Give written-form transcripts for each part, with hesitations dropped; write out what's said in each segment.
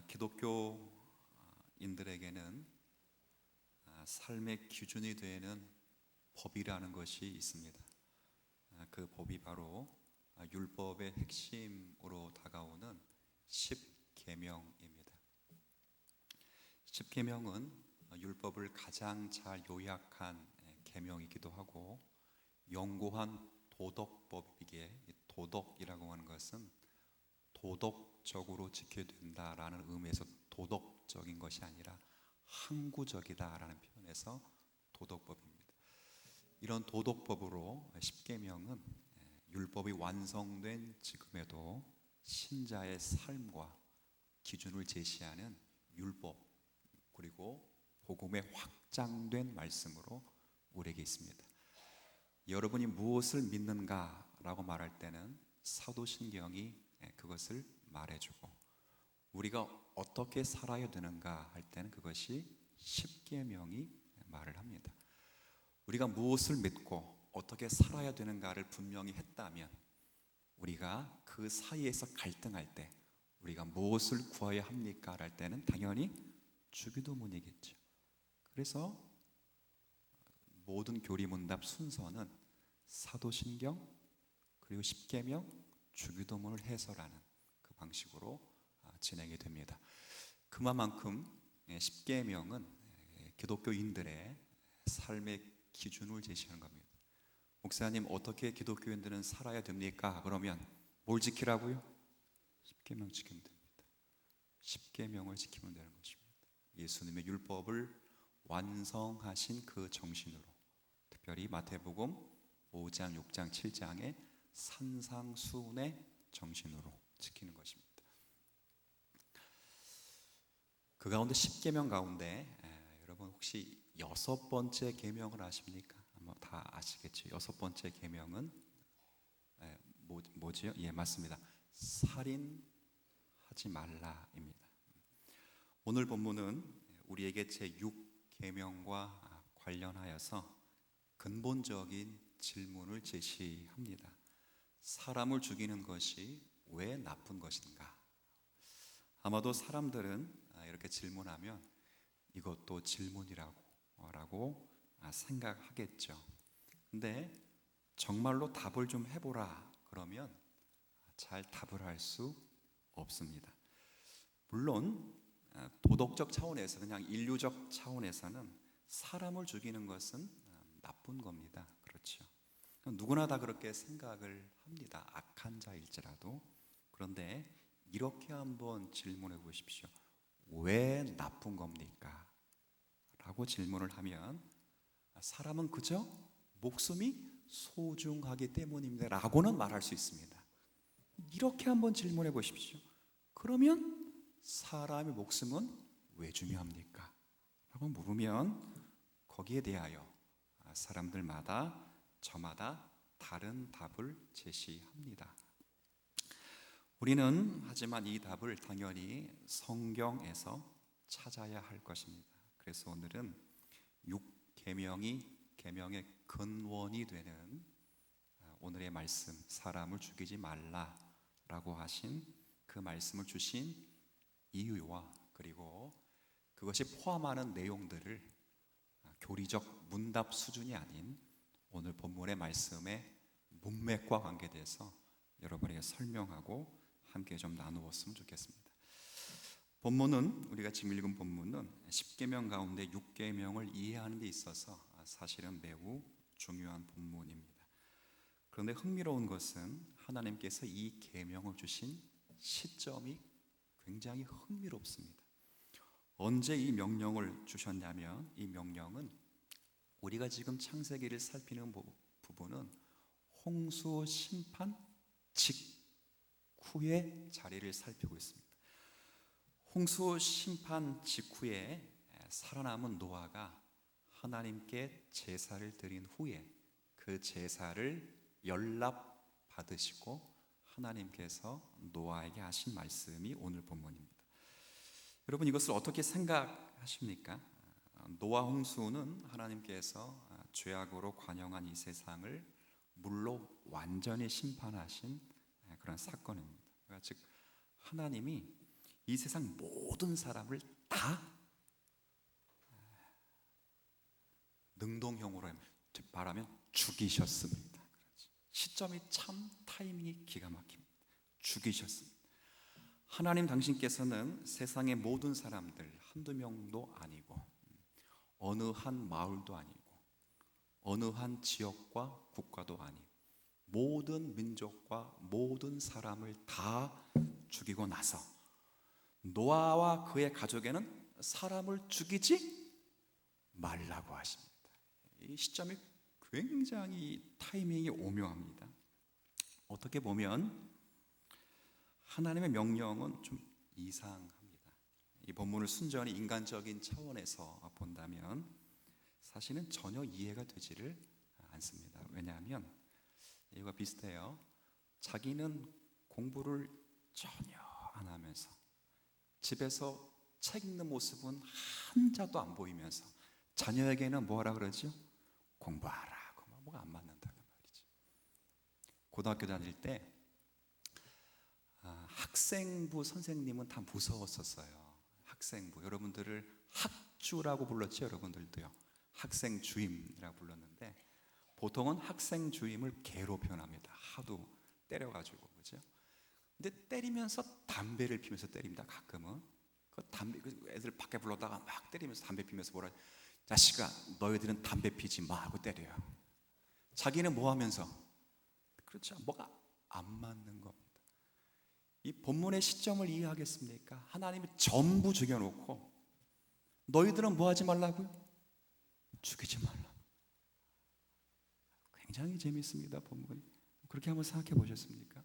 기독교인들에게는 삶의 기준이 되는 법이라는 것이 있습니다. 그 법이 바로 율법의 핵심으로 다가오는 십계명입니다. 십계명은 율법을 가장 잘 요약한 계명이기도 하고 영고한 도덕법이기에, 도덕이라고 하는 것은 도덕적으로 지켜야 된다라는 의미에서 도덕적인 것이 아니라 항구적이다라는 표현에서 도덕법입니다. 이런 도덕법으로 십계명은 율법이 완성된 지금에도 신자의 삶과 기준을 제시하는 율법, 그리고 복음의 확장된 말씀으로 우리에게 있습니다. 여러분이 무엇을 믿는가라고 말할 때는 사도신경이 그것을 말해주고, 우리가 어떻게 살아야 되는가 할 때는 그것이 십계명이 말을 합니다. 우리가 무엇을 믿고 어떻게 살아야 되는가를 분명히 했다면, 우리가 그 사이에서 갈등할 때 우리가 무엇을 구해야 합니까? 할 때는 당연히 주기도문이겠죠. 그래서 모든 교리문답 순서는 사도신경 그리고 십계명, 주기도문을 해설하는 그 방식으로 진행이 됩니다. 그만큼 십계명은 기독교인들의 삶의 기준을 제시하는 겁니다. 목사님, 어떻게 기독교인들은 살아야 됩니까? 그러면 뭘 지키라고요? 십계명 지키면 됩니다. 십계명을 지키면 되는 것입니다. 예수님의 율법을 완성하신 그 정신으로, 특별히 마태복음 5장, 6장, 7장의 산상수훈의 정신으로 지키는 것입니다. 그 가운데 십계명 가운데 여러분 혹시 6번째 계명을 아십니까? 아마 다 아시겠죠. 6번째 계명은 뭐지요? 예, 맞습니다. 살인하지 말라입니다. 오늘 본문은 우리에게 제6계명과 관련하여서 근본적인 질문을 제시합니다. 사람을 죽이는 것이 왜 나쁜 것인가? 아마도 사람들은 이렇게 질문하면 이것도 질문이라고 생각하겠죠. 근데 정말로 답을 좀 해보라 그러면 잘 답을 할 수 없습니다. 물론 도덕적 차원에서, 그냥 인류적 차원에서는 사람을 죽이는 것은 나쁜 겁니다. 그렇죠. 누구나 다 그렇게 생각을 합니다. 악한 자일지라도. 그런데 이렇게 한번 질문해 보십시오. 왜 나쁜 겁니까? 라고 질문을 하면 사람은 그저 목숨이 소중하기 때문입니다 라고는 말할 수 있습니다. 이렇게 한번 질문해 보십시오. 그러면 사람의 목숨은 왜 중요합니까? 라고 물으면 거기에 대하여 사람들마다 저마다 다른 답을 제시합니다. 우리는 하지만 이 답을 당연히 성경에서 찾아야 할 것입니다. 그래서 오늘은 6계명이 계명의 근원이 되는 오늘의 말씀, 사람을 죽이지 말라라고 하신 그 말씀을 주신 이유와, 그리고 그것이 포함하는 내용들을 교리적 문답 수준이 아닌 오늘 본문의 말씀의 문맥과 관계돼서 여러분에게 설명하고 함께 좀 나누었으면 좋겠습니다. 본문은, 우리가 지금 읽은 본문은 십계명 가운데 6계명을 이해하는 데 있어서 사실은 매우 중요한 본문입니다. 그런데 흥미로운 것은 하나님께서 이 계명을 주신 시점이 굉장히 흥미롭습니다. 언제 이 명령을 주셨냐면, 이 명령은 우리가 지금 창세기를 살피는 부분은 홍수 심판 직후의 자리를 살피고 있습니다. 홍수 심판 직후에 살아남은 노아가 하나님께 제사를 드린 후에 그 제사를 연락 받으시고 하나님께서 노아에게 하신 말씀이 오늘 본문입니다. 여러분, 이것을 어떻게 생각하십니까? 노아 홍수는 하나님께서 죄악으로 관영한 이 세상을 물로 완전히 심판하신 그런 사건입니다. 즉 하나님이 이 세상 모든 사람을 다 능동형으로 말하면 죽이셨습니다. 시점이 참 타이밍이 기가 막힙니다. 죽이셨습니다. 하나님 당신께서는 세상의 모든 사람들 한두 명도 아니고 어느 한 마을도 아니고 어느 한 지역과 국가도 아니고 모든 민족과 모든 사람을 다 죽이고 나서 노아와 그의 가족에는 사람을 죽이지 말라고 하십니다. 이 시점이 굉장히 타이밍이 오묘합니다. 어떻게 보면 하나님의 명령은 좀 이상합니다. 이 본문을 순전히 인간적인 차원에서 본다면 사실은 전혀 이해가 되지를 않습니다. 왜냐하면 이거가 비슷해요. 자기는 공부를 전혀 안 하면서 집에서 책 읽는 모습은 한자도 안 보이면서 자녀에게는 뭐하라 그러죠? 공부하라고. 뭐가 안 맞는다는 말이죠. 고등학교 다닐 때 학생부 선생님은 다 무서웠었어요. 학생부, 여러분들을 학주라고 불렀죠. 여러분들도요. 학생 주임이라고 불렀는데 보통은 학생 주임을 개로 표현합니다. 하도 때려가지고, 그죠? 근데 때리면서 담배를 피면서 때립니다. 가끔은 그 담배, 애들 밖에 불러다가 막 때리면서 담배 피면서 뭐라, 자식아 너희들은 담배 피지 마 하고 때려요. 자기는 뭐 하면서? 그렇죠. 뭐가 안 맞는 겁니다. 이 본문의 시점을 이해하겠습니까? 하나님이 전부 죽여놓고 너희들은 뭐 하지 말라고요? 죽이지 말라. 굉장히 재미있습니다. 본문이. 그렇게 한번 생각해 보셨습니까?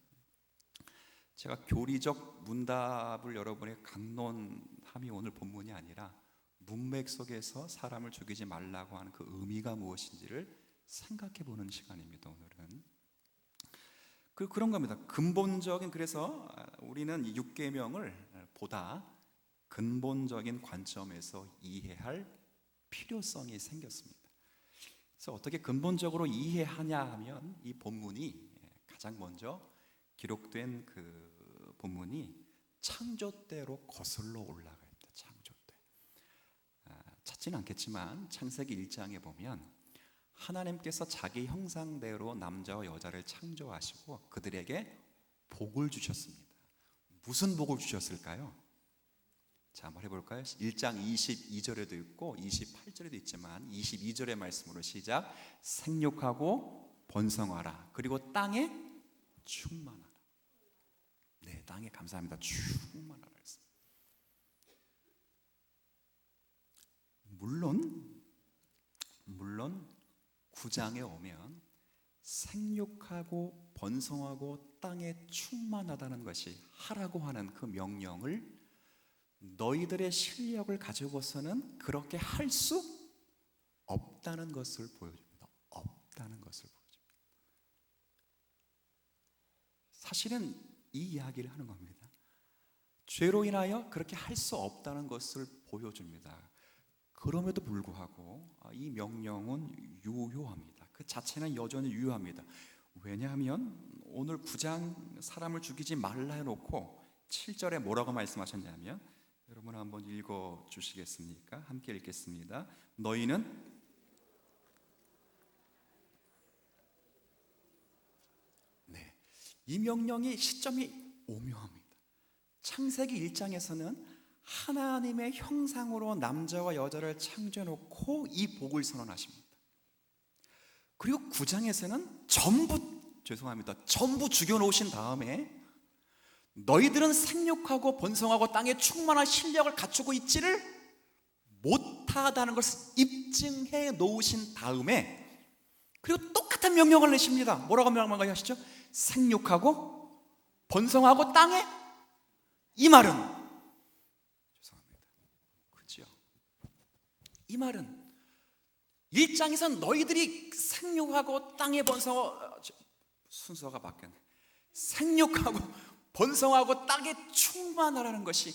제가 교리적 문답을 여러분에게 강론함이 오늘 본문이 아니라 문맥 속에서 사람을 죽이지 말라고 하는 그 의미가 무엇인지를 생각해 보는 시간입니다. 오늘은 그런 겁니다. 근본적인, 그래서 우리는 이 6계명을 보다 근본적인 관점에서 이해할 필요성이 생겼습니다. 그래서 어떻게 근본적으로 이해하냐 하면 이 본문이 가장 먼저 기록된 그 본문이 창조 때로 거슬러 올라가 있다. 창조 때. 찾지는 않겠지만 창세기 1장에 보면 하나님께서 자기 형상대로 남자와 여자를 창조하시고 그들에게 복을 주셨습니다. 무슨 복을 주셨을까요? 자, 한번 해볼까요? 1장 22절에도 있고 28절에도 있지만 22절의 말씀으로 시작. 생육하고 번성하라. 그리고 땅에 충만하라. 네, 땅에 감사합니다. 충만하라 했습니다. 물론 9장에 오면 생육하고 번성하고 땅에 충만하다는 것이 하라고 하는 그 명령을 너희들의 실력을 가지고서는 그렇게 할 수 없다는 것을 보여줍니다. 없다는 것을 보여줍니다. 사실은 이 이야기를 하는 겁니다. 죄로 인하여 그렇게 할 수 없다는 것을 보여줍니다. 그럼에도 불구하고 이 명령은 유효합니다. 그 자체는 여전히 유효합니다. 왜냐하면 오늘 9장 사람을 죽이지 말라 해놓고 7절에 뭐라고 말씀하셨냐면, 여러분 한번 읽어 주시겠습니까? 함께 읽겠습니다. 너희는 이 명령의 시점이 오묘합니다. 창세기 1장에서는 하나님의 형상으로 남자와 여자를 창조해놓고 이 복을 선언하십니다. 그리고 9장에서는 전부 죽여놓으신 다음에 너희들은 생육하고 번성하고 땅에 충만한 실력을 갖추고 있지를 못하다는 것을 입증해 놓으신 다음에 그리고 똑같은 명령을 내십니다. 뭐라고 명령하시죠? 생육하고 번성하고 땅에, 이 말은, 죄송합니다, 그죠? 이 말은 1장에서는 너희들이 생육하고 땅에 번성하고, 순서가 바뀌었네. 생육하고 번성하고 땅에 충만하라는 것이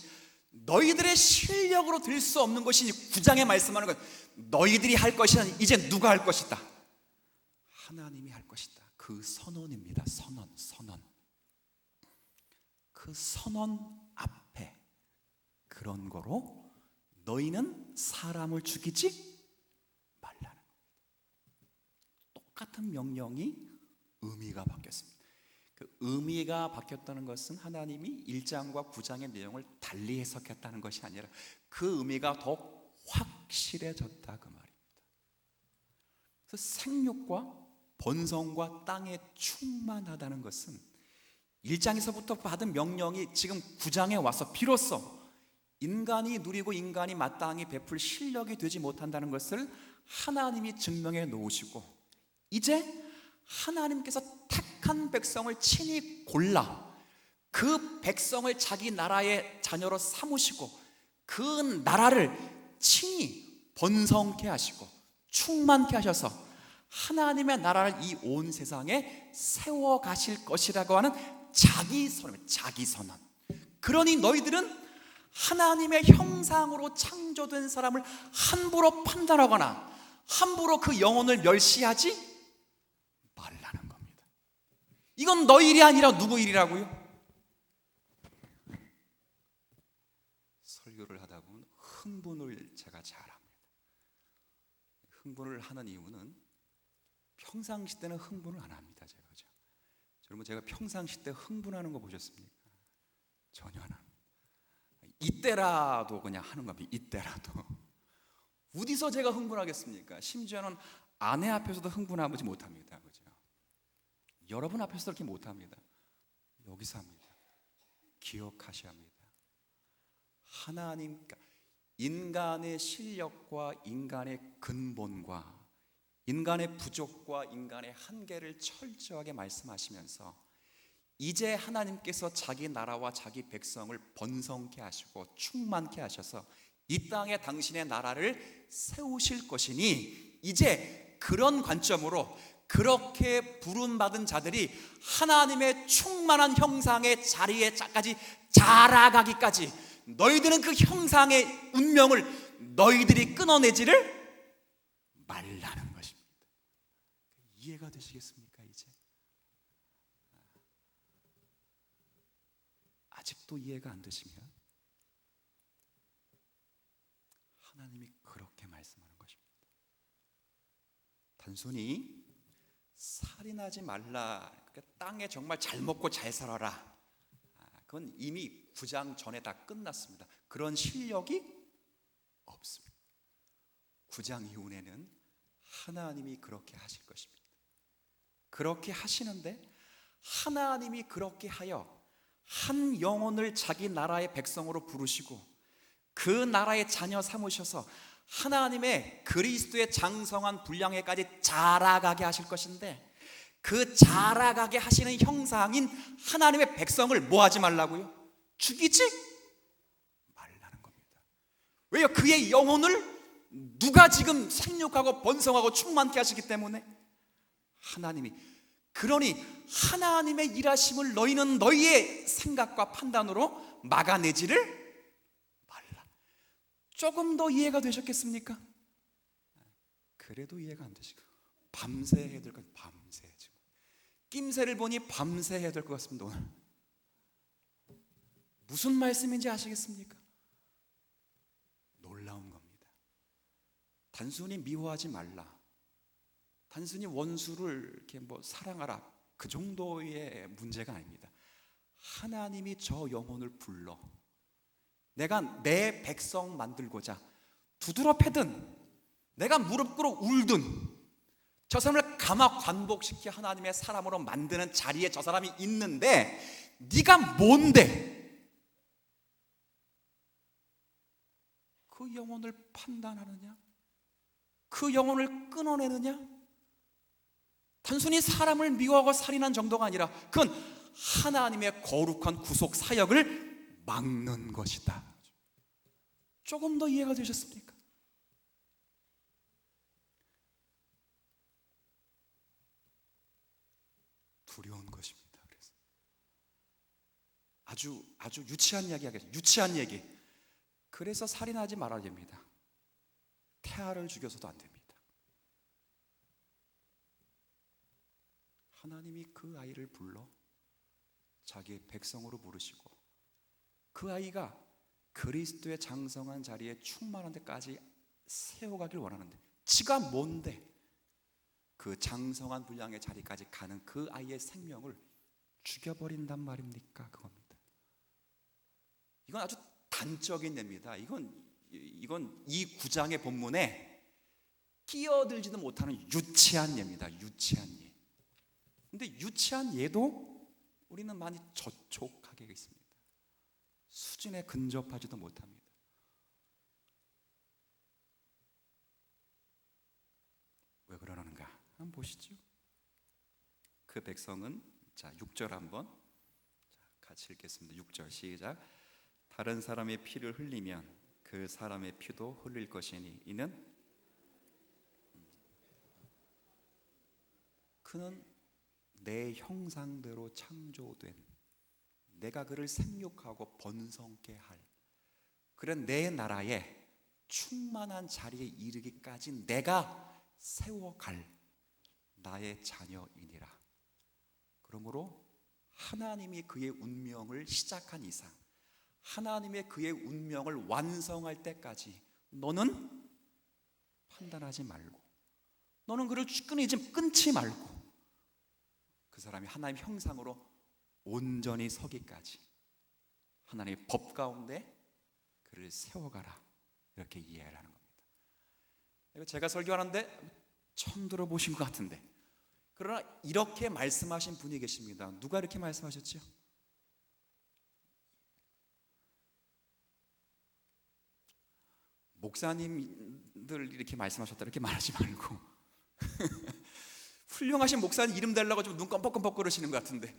너희들의 실력으로 될 수 없는 것이니 9장에 말씀하는 것, 너희들이 할 것이 아니라 이제 누가 할 것이다? 하나님이 할 것이다. 그 선언입니다. 선언. 그 선언 앞에 그런 거로 너희는 사람을 죽이지 말라는 겁니다. 똑같은 명령이 의미가 바뀌었습니다. 그 의미가 바뀌었다는 것은 하나님이 1장과 9장의 내용을 달리 해석했다는 것이 아니라 그 의미가 더욱 확실해졌다 그 말입니다. 그래서 생육과 번성과 땅에 충만하다는 것은 1장에서부터 받은 명령이 지금 9장에 와서 비로소 인간이 누리고 인간이 마땅히 베풀 실력이 되지 못한다는 것을 하나님이 증명해 놓으시고, 이제 하나님께서 택한 백성을 친히 골라 그 백성을 자기 나라의 자녀로 삼으시고 그 나라를 친히 번성케 하시고 충만케 하셔서 하나님의 나라를 이 온 세상에 세워 가실 것이라고 하는 자기 선언. 그러니 너희들은 하나님의 형상으로 창조된 사람을 함부로 판단하거나 함부로 그 영혼을 멸시하지 말라는 겁니다. 이건 너희 일이 아니라 누구 일이라고요? 설교를 하다 보면 흥분을 제가 잘합니다. 흥분을 하는 이유는 평상시 때는 흥분을 안 합니다. 그죠? 여러분, 제가 평상시 때 흥분하는 거 보셨습니까? 전혀 안 합니다. 이때라도 그냥 하는 겁니다. 이때라도. 어디서 제가 흥분하겠습니까? 심지어는 아내 앞에서도 흥분하지 못합니다. 그죠? 여러분 앞에서도 그렇게 못합니다. 여기서 합니다. 기억하셔야 합니다. 하나님, 인간의 실력과 인간의 근본과 인간의 부족과 인간의 한계를 철저하게 말씀하시면서 이제 하나님께서 자기 나라와 자기 백성을 번성케 하시고 충만케 하셔서 이 땅에 당신의 나라를 세우실 것이니 이제 그런 관점으로 그렇게 부름받은 자들이 하나님의 충만한 형상의 자리에까지 자라가기까지 너희들은 그 형상의 운명을 너희들이 끊어내지를 말라는 것입니다. 이해가 되시겠습니까? 이제 아직도 이해가 안 되시면 하나님이 그렇게 말씀하는 것입니다. 단순히 살인하지 말라, 땅에 정말 잘 먹고 잘 살아라, 그건 이미 9장 전에 다 끝났습니다. 그런 실력이 없습니다. 9장 이후에는 하나님이 그렇게 하실 것입니다. 그렇게 하시는데 하나님이 그렇게 하여 한 영혼을 자기 나라의 백성으로 부르시고 그 나라의 자녀 삼으셔서 하나님의 그리스도의 장성한 분량에까지 자라가게 하실 것인데, 그 자라가게 하시는 형상인 하나님의 백성을 뭐 하지 말라고요? 죽이지 말라는 겁니다. 왜요? 그의 영혼을 누가 지금 생육하고 번성하고 충만케 하시기 때문에. 하나님이. 그러니 하나님의 일하심을 너희는 너희의 생각과 판단으로 막아내지를 말라. 조금 더 이해가 되셨겠습니까? 그래도 이해가 안 되시고 밤새 해야 될 것 같아요. 밤새 지금 낌새를 보니 밤새 해야 될 것 같습니다. 오늘 무슨 말씀인지 아시겠습니까? 놀라운 겁니다. 단순히 미워하지 말라, 단순히 원수를 이렇게 사랑하라, 그 정도의 문제가 아닙니다. 하나님이 저 영혼을 불러 내가 내 백성 만들고자 두드러 패든 내가 무릎 꿇어 울든 저 사람을 감화 관복시켜 하나님의 사람으로 만드는 자리에 저 사람이 있는데 네가 뭔데 그 영혼을 판단하느냐? 그 영혼을 끊어내느냐? 단순히 사람을 미워하고 살인한 정도가 아니라 그건 하나님의 거룩한 구속 사역을 막는 것이다. 조금 더 이해가 되셨습니까? 두려운 것입니다. 그래서 아주 유치한 이야기 하겠습니다. 유치한 얘기. 그래서 살인하지 말아야 됩니다. 태아를 죽여서도 안 됩니다. 하나님이 그 아이를 불러 자기의 백성으로 부르시고 그 아이가 그리스도의 장성한 자리에 충만한 데까지 세워가길 원하는데, 지가 뭔데 그 장성한 분량의 자리까지 가는 그 아이의 생명을 죽여버린단 말입니까? 그겁니다. 이건 아주 단적인 예입니다. 이건 이 9장의 본문에 끼어들지도 못하는 유치한 예입니다. 유치한 예. 근데 유치한 예도 우리는 많이 저촉하게 있습니다. 수준에 근접하지도 못합니다. 왜 그러는가? 한번 보시죠. 그 백성은, 자 6절 한번 같이 읽겠습니다. 6절 시작. 다른 사람의 피를 흘리면 그 사람의 피도 흘릴 것이니 이는 그는 내 형상대로 창조된, 내가 그를 생육하고 번성케 할, 그런 내 나라에 충만한 자리에 이르기까지 내가 세워갈 나의 자녀이니라. 그러므로 하나님이 그의 운명을 시작한 이상, 하나님의 그의 운명을 완성할 때까지 너는 판단하지 말고, 너는 그를 끊지 말고, 그 사람이 하나님의 형상으로 온전히 서기까지 하나님의 법 가운데 그를 세워가라, 이렇게 이해를 하는 겁니다. 이거 제가 설교하는데 처음 들어보신 것 같은데, 그러나 이렇게 말씀하신 분이 계십니다. 누가 이렇게 말씀하셨죠? 목사님들 이렇게 말씀하셨다 이렇게 말하지 말고 훌륭하신 목사님 이름 달라고 좀 눈 껌뻑껌뻑 그러시는 것 같은데,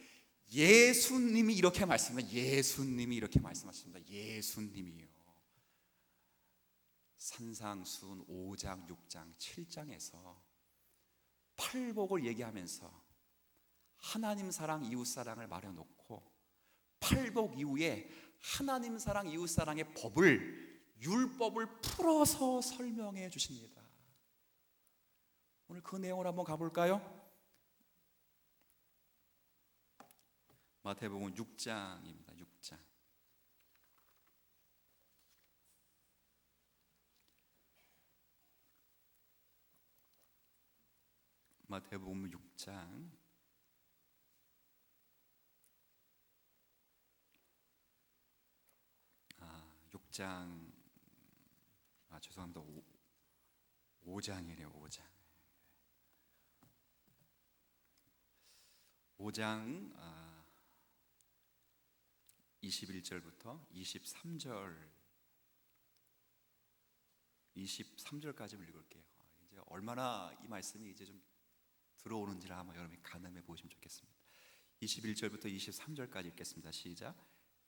예수님이 이렇게 말씀합니다. 예수님이 이렇게 말씀하십니다. 예수님이요. 산상수훈 5장, 6장, 7장에서 팔복을 얘기하면서 하나님 사랑, 이웃 사랑을 말해놓고 팔복 이후에 하나님 사랑, 이웃 사랑의 법을, 율법을 풀어서 설명해 주십니다. 오늘 그 내용을 한번 가볼까요? 마태복음 6장입니다. 6장. 마태복음 6장 6장 죄송합니다. 5장이래요. 5장. 5장 21절부터 23절까지 읽을게요. 이제 얼마나 이 말씀이 이제 좀 들어오는지를 한번 여러분이 가늠해 보시면 좋겠습니다. 21절부터 23절까지 읽겠습니다. 시작.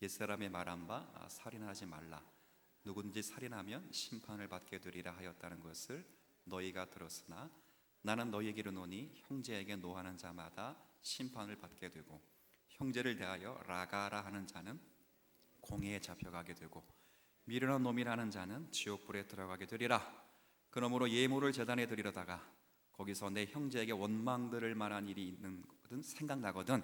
옛사람의 말한 바 살인하지 말라, 누구든지 살인하면 심판을 받게 되리라 하였다는 것을 너희가 들었으나 나는 너희에게 이르노니 형제에게 노하는 자마다 심판을 받게 되고 형제를 대하여 라가라 하는 자는 공회에 잡혀가게 되고 미련한 놈이라는 자는 지옥불에 들어가게 되리라. 그러므로 예물을 제단에 드리려다가 거기서 내 형제에게 원망 들을 만한 일이 있는 거든 생각나거든.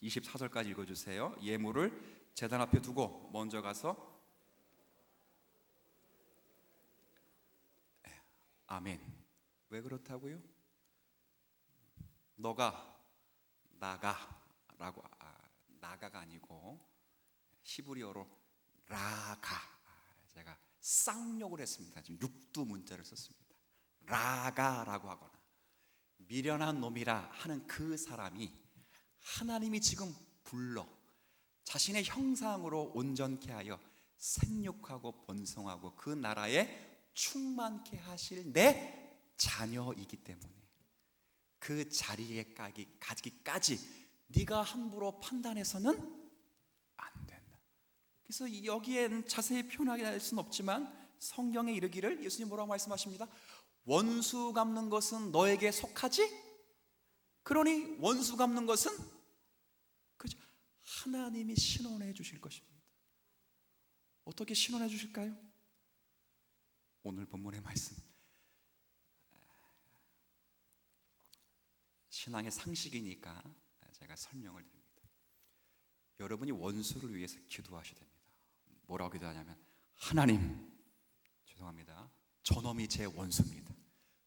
24절까지 읽어주세요. 예물을 제단 앞에 두고 먼저 가서 아멘. 왜 그렇다고요? 너가 나가라고, 나가가 아니고 히브리어로 라가, 제가 쌍욕을 했습니다. 지금 육두 문자를 썼습니다. 라가라고 하거나 미련한 놈이라 하는 그 사람이 하나님이 지금 불러 자신의 형상으로 온전케 하여 생육하고 번성하고 그 나라에 충만케 하실 내 자녀이기 때문에 그 자리에 가기까지 네가 함부로 판단해서는 안 된다. 그래서 여기에는 자세히 표현하게 할 수는 없지만 성경에 이르기를, 예수님 뭐라고 말씀하십니다. 원수 갚는 것은 너에게 속하지? 그러니 원수 갚는 것은 그죠? 하나님이 신원해 주실 것입니다. 어떻게 신원해 주실까요? 오늘 본문의 말씀, 신앙의 상식이니까 제가 설명을 드립니다. 여러분이 원수를 위해서 기도하셔야 됩니다. 뭐라고 기도하냐면 하나님, 죄송합니다. 저놈이 제 원수입니다.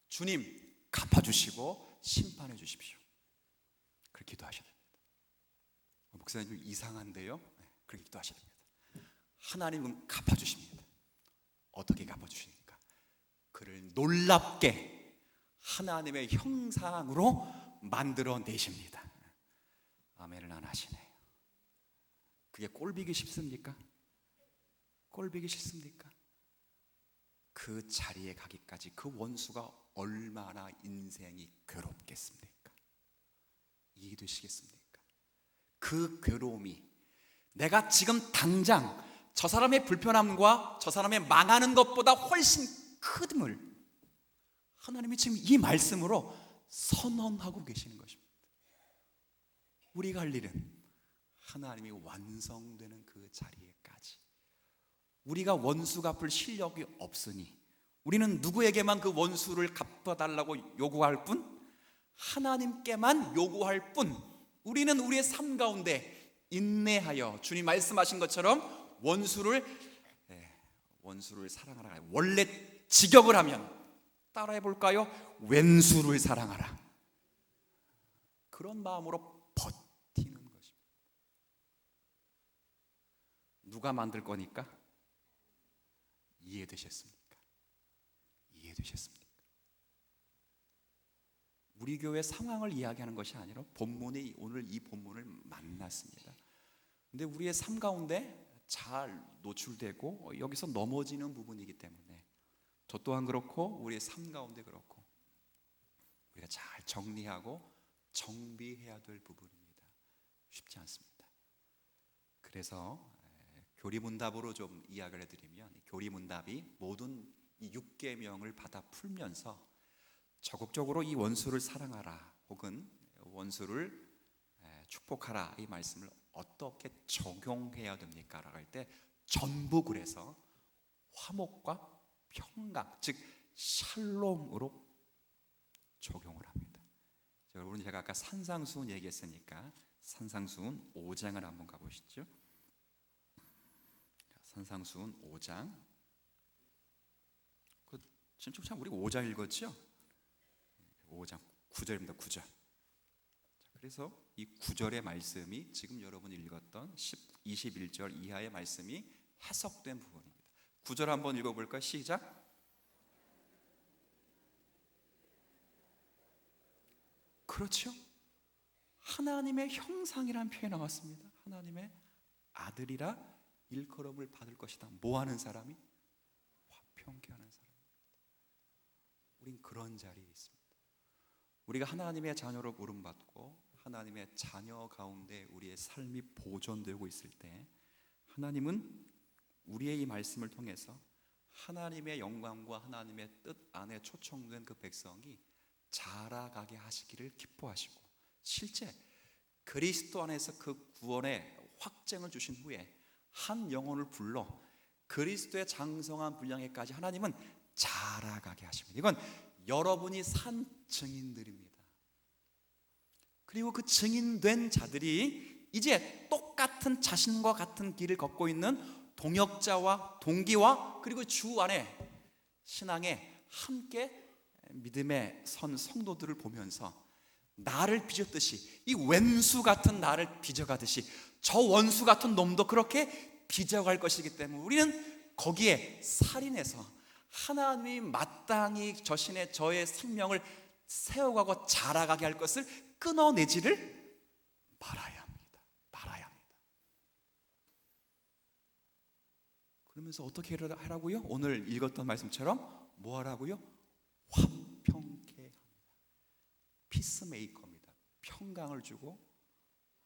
주님, 갚아주시고 심판해 주십시오. 그렇게 기도하셔야 됩니다. 목사님 이상한데요? 네, 그렇게 기도하셔야 됩니다. 하나님은 갚아주십니다. 어떻게 갚아주십니까? 그를 놀랍게 하나님의 형상으로 만들어내십니다. 아멘을 안 하시네요. 그게 꼴보기 쉽습니까? 꼴보기 쉽습니까? 그 자리에 가기까지 그 원수가 얼마나 인생이 괴롭겠습니까? 이해되시겠습니까? 그 괴로움이 내가 지금 당장 저 사람의 불편함과 저 사람의 망하는 것보다 훨씬 큼을 하나님이 지금 이 말씀으로 선언하고 계시는 것입니다. 우리가 할 일은 하나님이 완성되는 그 자리에까지, 우리가 원수 갚을 실력이 없으니 우리는 누구에게만 그 원수를 갚아달라고 요구할 뿐, 하나님께만 요구할 뿐, 우리는 우리의 삶 가운데 인내하여 주님 말씀하신 것처럼 원수를 사랑하라. 원래 직역을 하면 따라해 볼까요? 왼수를 사랑하라. 그런 마음으로 버티는 것입니다. 누가 만들 거니까? 이해되셨습니까? 이해되셨습니까? 우리 교회 상황을 이야기하는 것이 아니라 본문이, 오늘 이 본문을 만났습니다. 근데 우리의 삶 가운데 잘 노출되고 여기서 넘어지는 부분이기 때문에 저 또한 그렇고 우리의 삶 가운데 그렇고 우리가 잘 정리하고 정비해야 될 부분입니다. 쉽지 않습니다. 그래서 교리문답으로 좀 이야기를 해드리면, 교리문답이 모든 이 6계명을 받아 풀면서 적극적으로 이 원수를 사랑하라 혹은 원수를 축복하라, 이 말씀을 어떻게 적용해야 됩니까? 라고 할 때 전부 그래서 화목과 평강, 즉 샬롬으로 적용을 합니다. 여러분, 제가 아까 산상수훈 얘기했으니까 산상수훈 5장을 한번 가보시죠. 산상수훈 5장, 지금 참 우리 5장 읽었죠? 5장 9절입니다. 9절. 그래서 이 9절의 말씀이 지금 여러분이 읽었던 21절 이하의 말씀이 해석된 부분입니다. 9절 한번 읽어볼까요? 시작. 그렇죠? 하나님의 형상이라는 표현이 나왔습니다. 하나님의 아들이라 일컬음을 받을 것이다. 뭐 하는 사람이? 화평케 하는 사람입니다. 우린 그런 자리에 있습니다. 우리가 하나님의 자녀로 부름받고 하나님의 자녀 가운데 우리의 삶이 보존되고 있을 때, 하나님은 우리의 이 말씀을 통해서 하나님의 영광과 하나님의 뜻 안에 초청된 그 백성이 자라가게 하시기를 기뻐하시고, 실제 그리스도 안에서 그 구원의 확증을 주신 후에 한 영혼을 불러 그리스도의 장성한 분량에까지 하나님은 자라가게 하십니다. 이건 여러분이 산 증인들입니다. 그리고 그 증인된 자들이 이제 똑같은 자신과 같은 길을 걷고 있는 동역자와 동기와 그리고 주 안에 신앙에 함께 믿음의 선 성도들을 보면서 나를 빚었듯이, 이 왼수 같은 나를 빚어가듯이 저 원수 같은 놈도 그렇게 빚어갈 것이기 때문에 우리는 거기에 살인해서 하나님이 마땅히 저의 생명을 세워가고 자라가게 할 것을 끊어내지를 말아야 합니다. 말아야 합니다. 그러면서 어떻게 하라고요? 오늘 읽었던 말씀처럼 뭐 하라고요? 화평케 합니다. 피스메이커입니다. 평강을 주고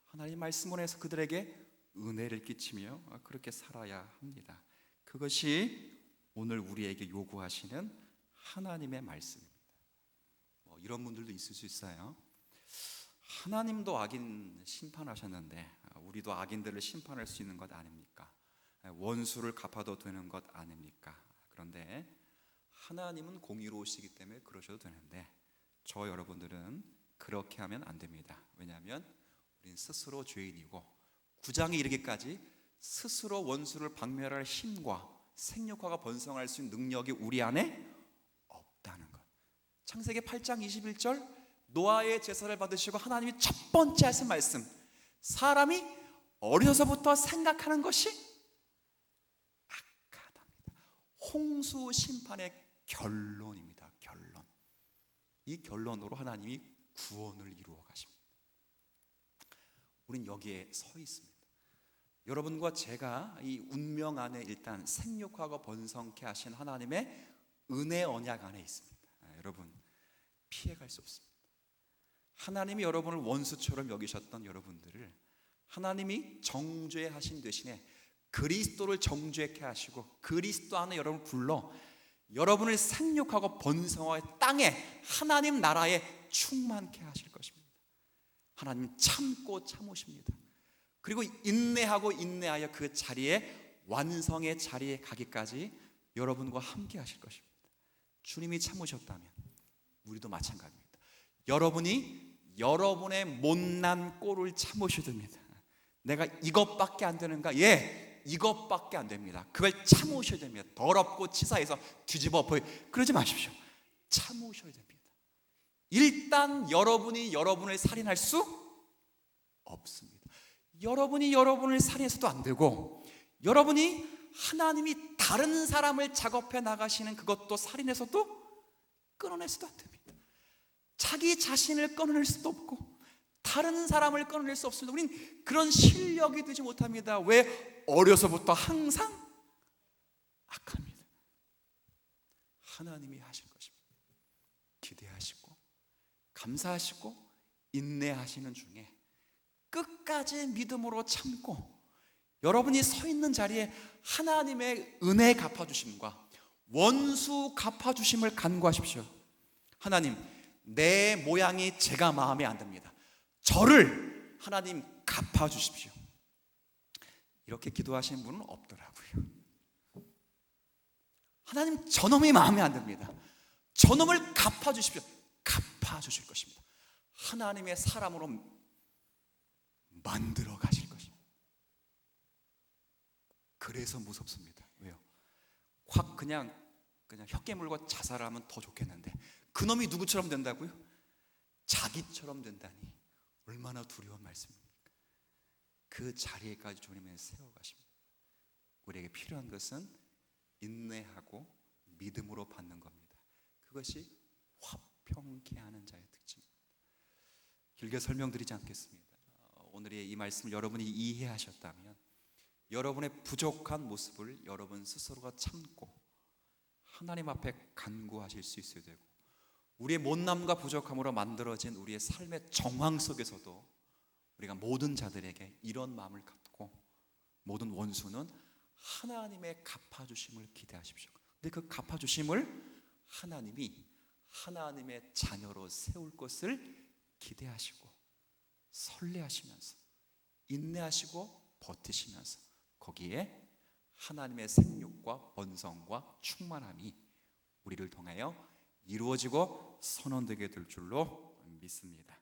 하나님 말씀을 해서 그들에게 은혜를 끼치며 그렇게 살아야 합니다. 그것이 오늘 우리에게 요구하시는 하나님의 말씀입니다. 이런 분들도 있을 수 있어요. 하나님도 악인 심판하셨는데 우리도 악인들을 심판할 수 있는 것 아닙니까? 원수를 갚아도 되는 것 아닙니까? 그런데 하나님은 공의로우시기 때문에 그러셔도 되는데 저 여러분들은 그렇게 하면 안 됩니다. 왜냐하면 우리는 스스로 죄인이고 9장에 이르기까지 스스로 원수를 박멸할 힘과 생육하고 번성할 수 있는 능력이 우리 안에 없다는 것. 창세기 8장 21절, 노아의 제사를 받으시고 하나님이 첫 번째 하신 말씀, 사람이 어려서부터 생각하는 것이 악하답니다. 홍수 심판의 결론입니다. 결론. 이 결론으로 하나님이 구원을 이루어 가십니다. 우린 여기에 서 있습니다. 여러분과 제가 이 운명 안에 일단 생육하고 번성케 하신 하나님의 은혜 언약 안에 있습니다. 여러분, 피해갈 수 없습니다. 하나님이 여러분을 원수처럼 여기셨던 여러분들을 하나님이 정죄하신 대신에 그리스도를 정죄케 하시고 그리스도 안에 여러분을 불러 여러분을 생육하고 번성하여 땅에 하나님 나라에 충만케 하실 것입니다. 하나님 참고 참으십니다. 그리고 인내하고 인내하여 그 자리에, 완성의 자리에 가기까지 여러분과 함께 하실 것입니다. 주님이 참으셨다면 우리도 마찬가지입니다. 여러분이 여러분의 못난 꼴을 참으셔야 됩니다. 내가 이것밖에 안 되는가? 예, 이것밖에 안 됩니다. 그걸 참으셔야 됩니다. 더럽고 치사해서 뒤집어 엎어 그러지 마십시오. 참으셔야 됩니다. 일단 여러분이 여러분을 살인할 수 없습니다. 여러분이 여러분을 살인해서도 안 되고, 여러분이 하나님이 다른 사람을 작업해 나가시는 그것도 살인해서도 끊어내서도 안 됩니다. 자기 자신을 끊어낼 수도 없고 다른 사람을 끊어낼 수 없습니다. 우린 그런 실력이 되지 못합니다. 왜? 어려서부터 항상 악합니다. 하나님이 하실 것입니다. 기대하시고 감사하시고 인내하시는 중에 끝까지 믿음으로 참고 여러분이 서 있는 자리에 하나님의 은혜 갚아주심과 원수 갚아주심을 간구하십시오. 하나님, 내 모양이 제가 마음에 안 듭니다. 저를 하나님 갚아주십시오. 이렇게 기도하시는 분은 없더라고요. 하나님, 저놈이 마음에 안 듭니다. 저놈을 갚아주십시오. 갚아주실 것입니다. 하나님의 사람으로 만들어 가실 것입니다. 그래서 무섭습니다. 왜요? 확 그냥 혀 깨물고 자살하면 더 좋겠는데 그놈이 누구처럼 된다고요? 자기처럼 된다니 얼마나 두려운 말씀입니까? 그 자리에까지 주님은 세워가십니다. 우리에게 필요한 것은 인내하고 믿음으로 받는 겁니다. 그것이 화평케 하는 자의 특징입니다. 길게 설명드리지 않겠습니다. 오늘의 이 말씀을 여러분이 이해하셨다면 여러분의 부족한 모습을 여러분 스스로가 참고 하나님 앞에 간구하실 수 있어야 되고, 우리의 못남과 부족함으로 만들어진 우리의 삶의 정황 속에서도 우리가 모든 자들에게 이런 마음을 갖고, 모든 원수는 하나님의 갚아주심을 기대하십시오. 근데 그 갚아주심을 하나님이 하나님의 자녀로 세울 것을 기대하시고 설레하시면서 인내하시고 버티시면서 거기에 하나님의 생육과 번성과 충만함이 우리를 통하여 이루어지고 선언되게 될 줄로 믿습니다.